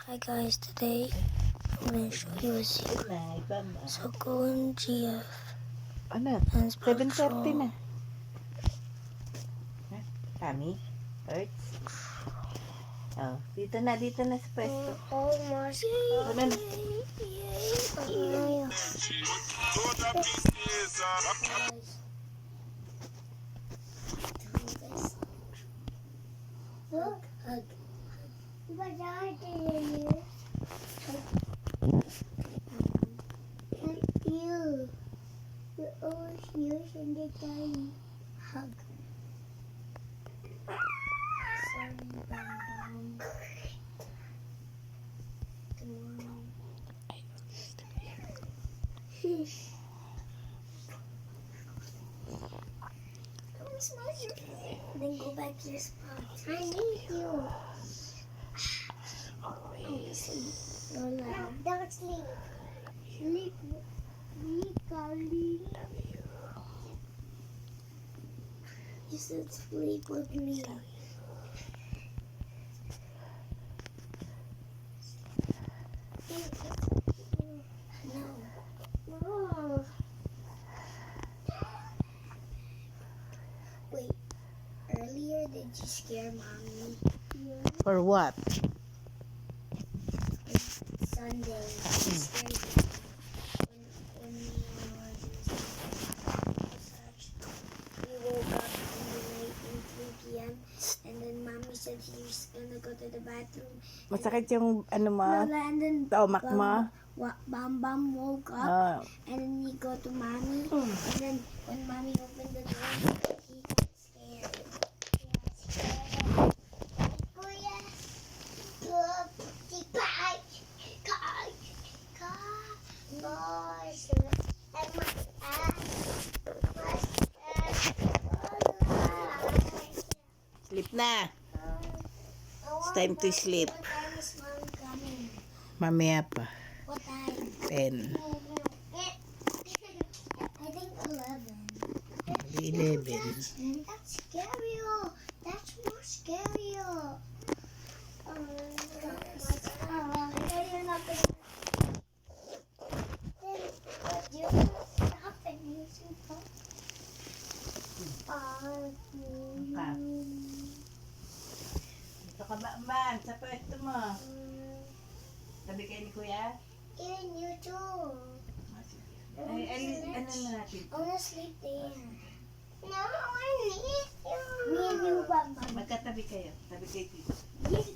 Hi guys, today I'm going to show you a secret. So go in GF Ano? and spell 7:30 na. control. Kami? Hurts? Oh, dito na sa pwesto. Oh my Ano na? Look, hug. You. You're always using the tiny hug. Sorry, Bam. Good morning. Then go back to your spot. I need you. Sleep. Don't sleep. Sleep. You said sleep with me. No. Wait. Earlier, did you scare mommy? For what? Sunday. You scared me. When we were we woke up in the night at 3 p.m. and then mommy said she was gonna go to the bathroom. Masakit yung ano mo? And then Tomak mo? Bam Bam woke up Oh. and then he go to mommy and then when mommy opened the door he got scared. Sleep na. It's time to sleep. What time is mommy coming? Mamaya pa. What time? 10. I think 11. 11. That's scary. That's more scary. You're not gonna. Then you're gonna stop and use your phone. Ito ka ba, man? Sa pwesto mo. Sabi kayo ni Kuya? Even you too. Ay, ano na natin? I wanna sleep there. No, I need you. Me and you, Mama. Magkatabi kayo. Tabi kayo dito. Yes.